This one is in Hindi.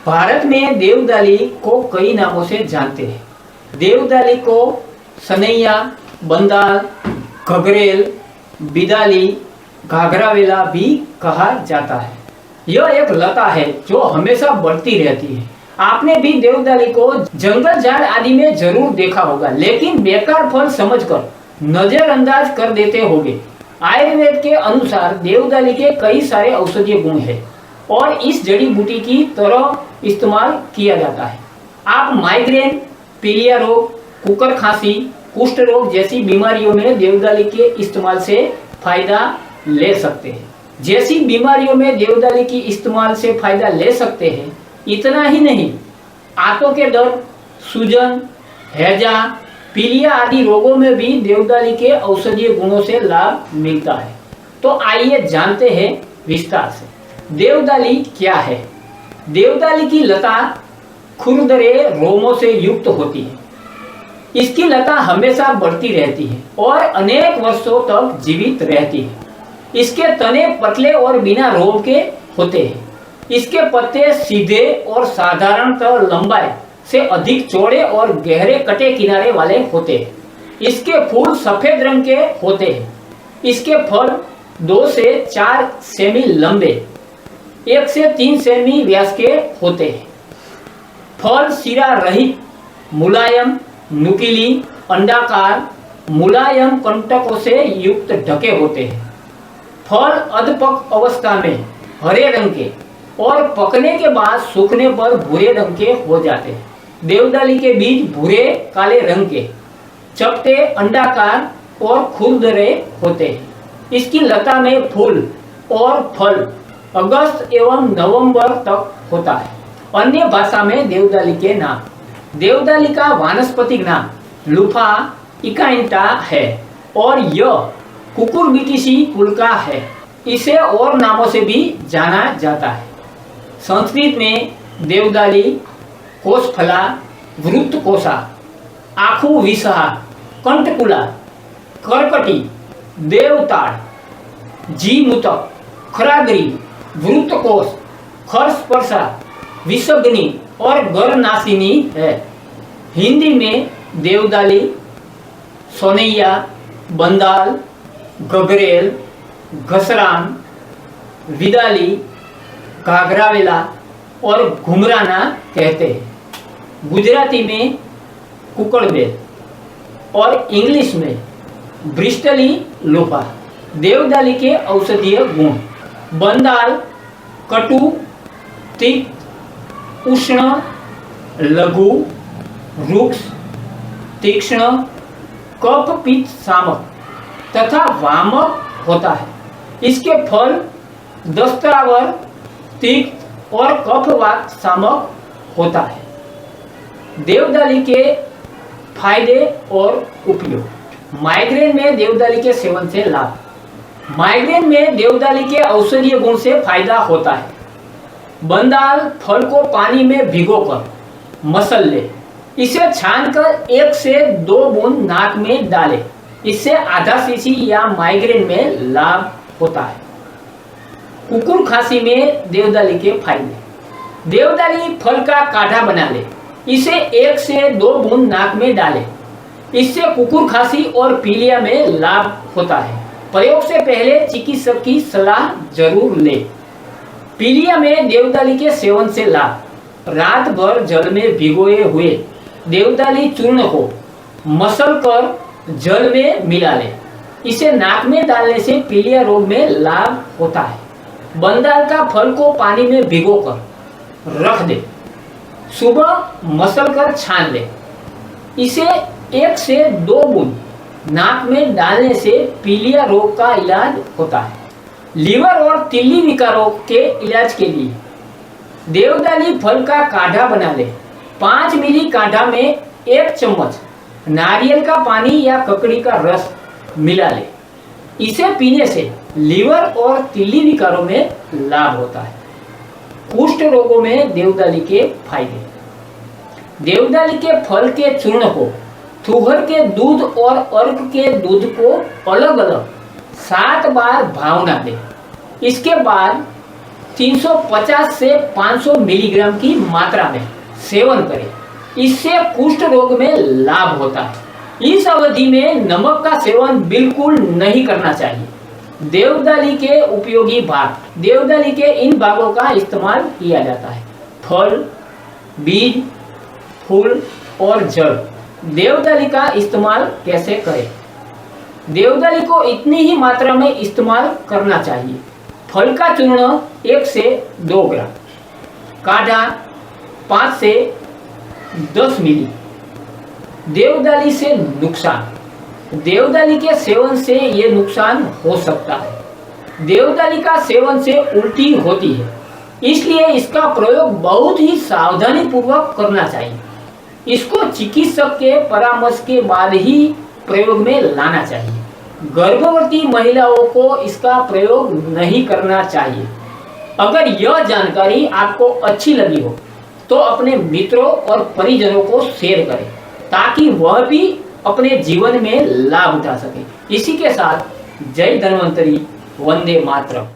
भारत में देवदाली को कई नामों से जानते हैं। देवदाली को सनैया, बंदाल, घगरेल, बिदाली, घाघरावेला भी कहा जाता है। यह एक लता है जो हमेशा बढ़ती रहती है। आपने भी देवदाली को जंगल झाड़ आदि में जरूर देखा होगा, लेकिन बेकार फल समझकर नजरअंदाज कर देते होंगे। आयुर्वेद के अनुसार देवदाली के कई सारे औषधीय गुण हैं और इस जड़ी बूटी की तरह इस्तेमाल किया जाता है। आप माइग्रेन, पीलिया रोग, कुकर खांसी, कुष्ठ रोग जैसी बीमारियों में देवदाली के इस्तेमाल से फायदा ले सकते हैं। जैसी बीमारियों में देवदाली की इस्तेमाल से फायदा ले सकते हैं, इतना ही नहीं, आंतों के दर्द, सूजन, हैजा, पीलिया आदि रोगों में भी देवदाली के औषधीय गुणों से लाभ मिलता है। तो आइए जानते हैं विस्तार से देवदाली क्या है। देवदाली की लता खुरदरे रोमों से युक्त होती है। इसकी लता हमेशा बढ़ती रहती है और अनेक वर्षों तक जीवित रहती है। इसके तने पतले और बिना रोम के होते हैं। इसके पत्ते सीधे और साधारणतः लंबाई से अधिक चौड़े और गहरे कटे किनारे वाले होते हैं। इसके फूल सफेद रंग के होते हैं। इसके फल 2 से 4 सेमी लंबे, 1 से 3 सेमी व्यास के होते हैं। फल सिरा रहित, मुलायम, नुकीली, अंडाकार, मुलायम कंटकों से युक्त ढके होते हैं। फल अधपक अवस्था में हरे रंग के और पकने के बाद सूखने पर भूरे रंग के हो जाते हैं। देवदाली के बीज भूरे काले रंग के, चपटे, अंडाकार और खुरदरे होते हैं। इसकी लता में फूल और फल अगस्त एवं नवंबर तक होता है। अन्य भाषा में देवदाली के नाम। देवदाली का वानस्पतिक नाम लुफा इकाइंटा है और यह कुकुरबिटेसी कुल का है। इसे और नामों से भी जाना जाता है। संस्कृत में देवदाली, कोसफला, वृत्तकोसा, आखू विसहा, कंटकुला, करकटी, देवताड़, जीमुतक, खरागरी, वृत्तकोश, खरस्पर्शा, विषग्नि और गरनाशिनी है। हिंदी में देवदाली, सोनैया, बंदाल, घगरेल, घसरान, विदाली, घाघरावेला और घुमराना कहते हैं। गुजराती में कुकड़बेल और इंग्लिश में ब्रिस्टली लोफा। देवदाली के औषधीय गुण। बंदाल कटु, तिक्त, उष्ण, लघु, रुक्ष, तीक्ष्ण, कफ पित्त शामक तथा वामक होता है। इसके फल दस्तावर, तिक्त और कफवात शामक होता है। देवदाली के फायदे और उपयोग। माइग्रेन में देवदाली के सेवन से लाभ। माइग्रेन में देवदाली के औषधीय गुण से फायदा होता है। बंदाल फल को पानी में भिगोकर मसल ले। इसे छानकर 1 से 2 बूंद नाक में डालें। इससे आधा सीसी या माइग्रेन में लाभ होता है। कुकुर खांसी में देवदाली के फायदे। देवदाली फल का काढ़ा बना ले। इसे 1 से 2 बूंद नाक में डालें। इससे कुकुर खांसी और पीलिया में लाभ होता है। प्रयोग से पहले चिकित्सक की सलाह जरूर ले। पीलिया में देवदाली के सेवन से लाभ। रात भर जल में भिगोए हुए देवदाली चूर्ण को मसल कर जल में मिला ले। इसे नाक में डालने से पीलिया रोग में लाभ होता है। बंदाल का फल को पानी में भिगोकर रख दे। सुबह मसल कर छान ले। इसे 1 से 2 बूंद नाक में डालने से पीलिया रोग का इलाज होता है। लीवर और तिल्ली विकारों के इलाज के लिए देवदाली फल का काढ़ा बना ले। 5 मिली काढ़ा में 1 चम्मच नारियल का पानी या ककड़ी का रस मिला ले। इसे पीने से लीवर और तिल्ली विकारों में लाभ होता है। कुष्ठ रोगों में देवदाली के फायदे। देवदाली के फल के चूर्ण को थूहर के दूध और अर्क के दूध को अलग अलग 7 बार भावना दे। इसके बाद 350 से 500 मिलीग्राम की मात्रा में सेवन करें। इससे कुष्ठ रोग में लाभ होता है। इस अवधि में नमक का सेवन बिल्कुल नहीं करना चाहिए। देवदाली के उपयोगी भाग। देवदाली के इन भागों का इस्तेमाल किया जाता है: फल, बीज, फूल और जड़। देवदाली का इस्तेमाल कैसे करें? देवदाली को इतनी ही मात्रा में इस्तेमाल करना चाहिए। फल का चूर्ण 1 से 2 ग्राम, काढ़ा 5 से 10 मिली। देवदाली से नुकसान। देवदाली के सेवन से ये नुकसान हो सकता है। देवदाली का सेवन से उल्टी होती है, इसलिए इसका प्रयोग बहुत ही सावधानी पूर्वक करना चाहिए। इसको चिकित्सक के परामर्श के बाद ही प्रयोग में लाना चाहिए। गर्भवती महिलाओं को इसका प्रयोग नहीं करना चाहिए। अगर यह जानकारी आपको अच्छी लगी हो तो अपने मित्रों और परिजनों को शेयर करें, ताकि वह भी अपने जीवन में लाभ उठा सके। इसी के साथ जय धन्वंतरी, वंदे मातरम।